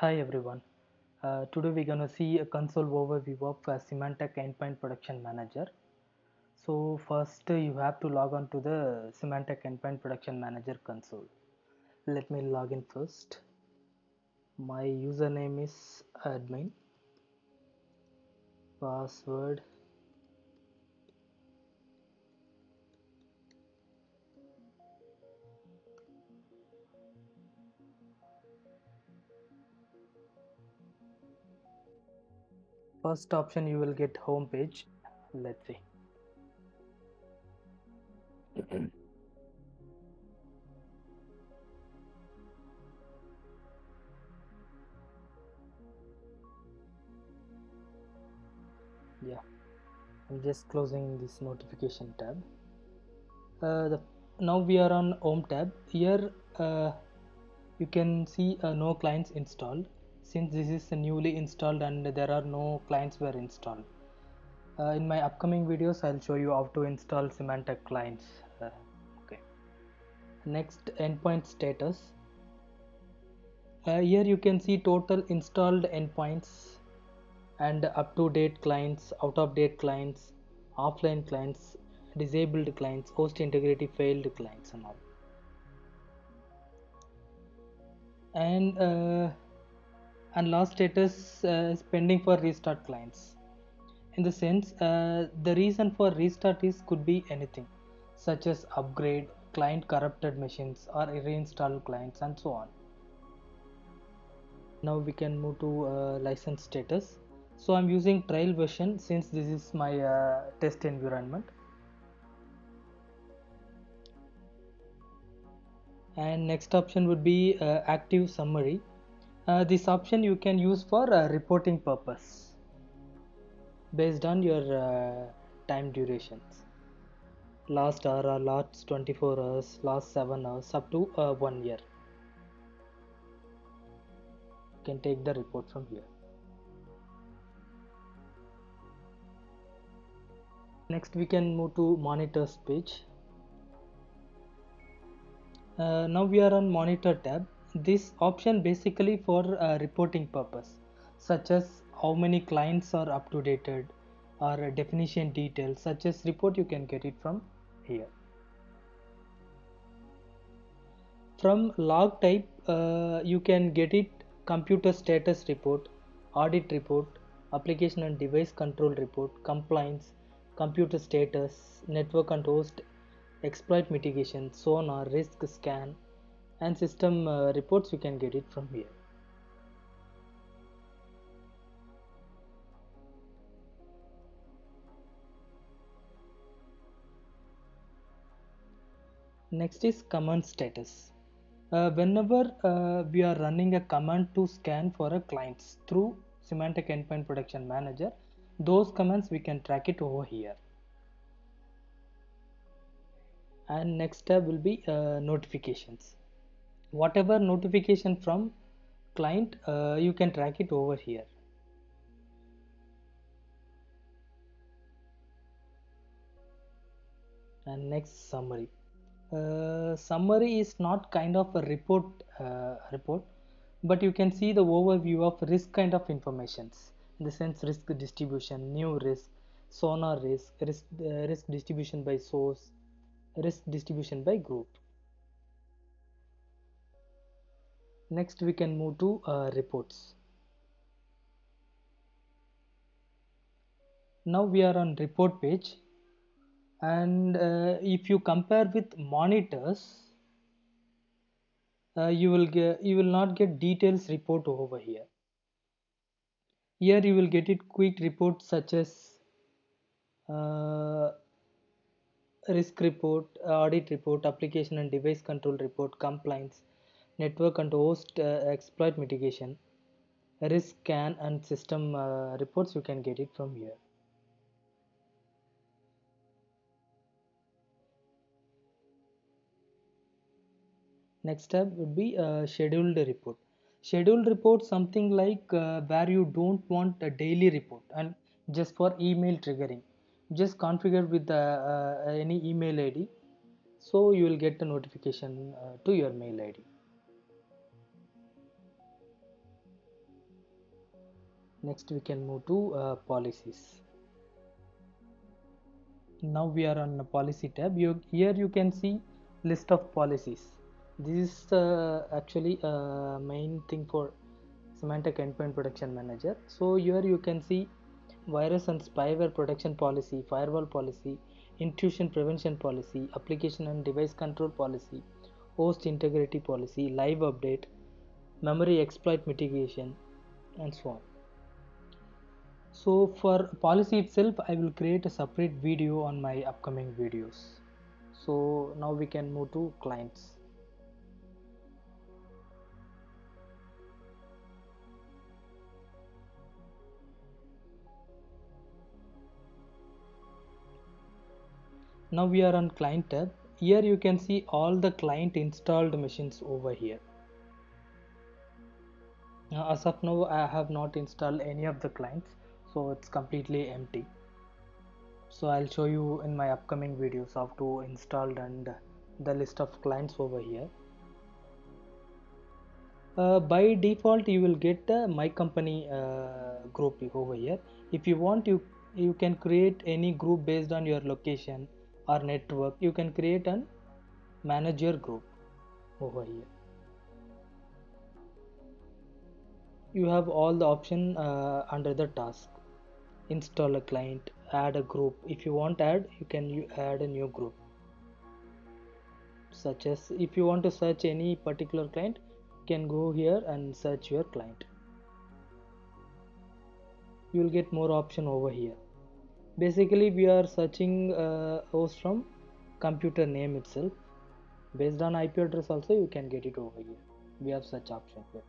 Hi everyone. Today we're gonna see a console overview of Symantec Endpoint Production Manager. So first you have to log on to the Symantec Endpoint Production Manager console. Let me log in first. My username is admin. Password. First option you will get home page. Let's see. Yeah, I'm just closing this notification tab. Now we are on home tab. Here you can see no clients installed since this is newly installed and there are no clients were installed. In my upcoming videos I'll show you how to install Symantec clients. Okay. Next, endpoint status. Here you can see total installed endpoints and up to date clients, out of date clients, offline clients, disabled clients, host integrity failed clients and all. And last status is pending for restart clients. In the sense, the reason for restart is could be anything, such as upgrade, client corrupted machines, or reinstall clients, and so on. Now we can move to license status. So I'm using trial version since this is my test environment. And next option would be active summary. This option you can use for reporting purpose based on your time durations. Last hour or last 24 hours, last 7 hours, up to 1 year. You can take the report from here. Next we can move to monitors page. Now we are on monitor tab. This option basically for reporting purpose, such as how many clients are up to dated or definition details such as report you can get it from here. From log type you can get it computer status report, audit report, application and device control report, compliance, computer status, network and host, exploit mitigation, sonar, risk scan, and system reports you can get it from here. Next is command status. Whenever we are running a command to scan for a clients through Symantec Endpoint Protection Manager, those commands we can track it over here. And next tab will be notifications. Whatever notification from client, you can track it over here. And next, summary. Summary is not kind of a report, but you can see the overview of risk kind of informations in the sense risk distribution, new risk, sonar risk distribution by source, risk distribution by group. Next we can move to reports. Now we are on report page, and if you compare with monitors, you will not get details report over here. Here you will get it quick reports such as uh, risk report, audit report, application and device control report, compliance, network and host exploit mitigation, risk scan and system reports you can get it from here. Next tab would be scheduled report. Scheduled report something like where you don't want a daily report and just for email triggering. Just configure with any email ID, so you will get a notification to your mail ID. Next we can move to policies. Now we are on the policy tab. Here you can see list of policies. This is actually main thing for Symantec Endpoint Protection Manager. So here you can see virus and spyware protection policy, firewall policy, intrusion prevention policy, application and device control policy, host integrity policy, live update, memory exploit mitigation, and so on. So for policy itself, I will create a separate video on my upcoming videos. So now we can move to clients. Now we are on client tab. Here you can see all the client installed machines over here. Now as of now, I have not installed any of the clients, so it's completely empty. So I'll show you in my upcoming videos how to install and the list of clients over here. By default you will get my company group over here. If you want, you can create any group based on your location or network. You can create an manager group over here. You have all the option under the task. Install a client, add a group. If you want add, you can add a new group, such as if you want to search any particular client, you can go here and search your client. You will get more option over here. Basically we are searching host from computer name itself. Based on IP address also you can get it over here. We have such option here.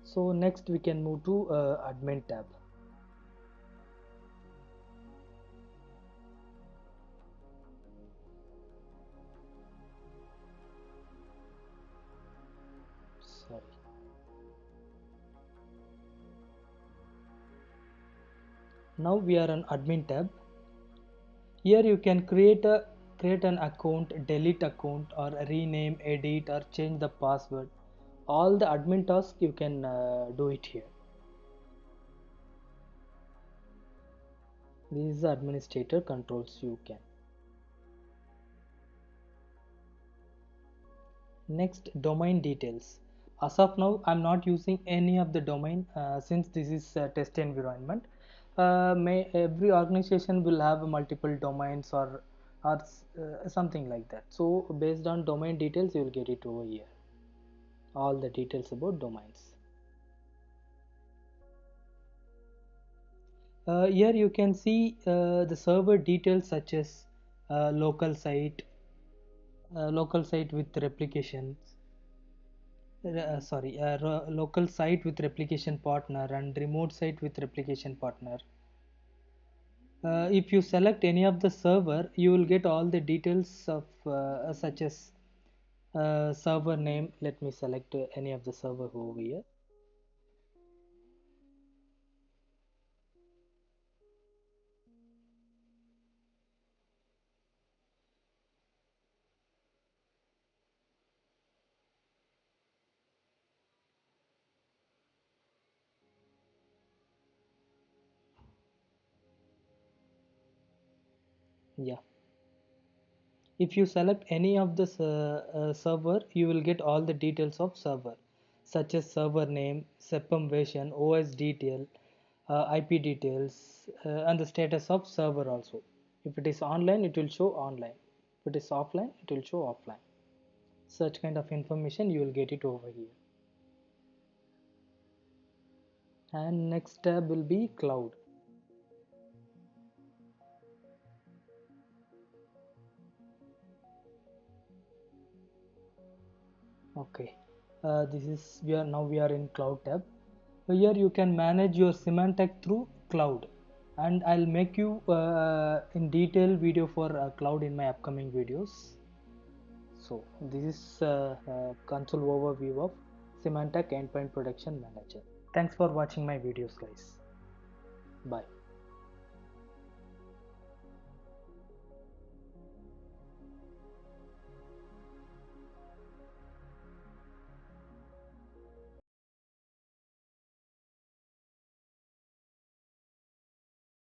So next we can move to admin tab. Sorry. Now we are on admin tab. Here you can create an account, delete account, or rename, edit, or change the password. All the admin tasks you can do it here. This is the administrator controls you can. Next, domain details. As of now, I'm not using any of the domain since this is a test environment. Every organization will have multiple domains or something like that. So based on domain details, you will get it over here. All the details about domains. Here you can see the server details such as local site with replication local site with replication partner and remote site with replication partner. If you select any of the server, you will get all the details of such as server name. Let me select any of the server over here. Yeah, if you select any of the server, you will get all the details of server such as server name, SEPM version, OS detail, IP details, and the status of server also. If it is online, it will show online. If it is offline, it will show offline. Such kind of information you will get it over here. And next tab will be cloud. Okay, this is we are in cloud tab. So here you can manage your Symantec through cloud, and I'll make you in detail video for cloud in my upcoming videos. So this is console overview of Symantec Endpoint Protection Manager. Thanks for watching my videos, guys. Bye.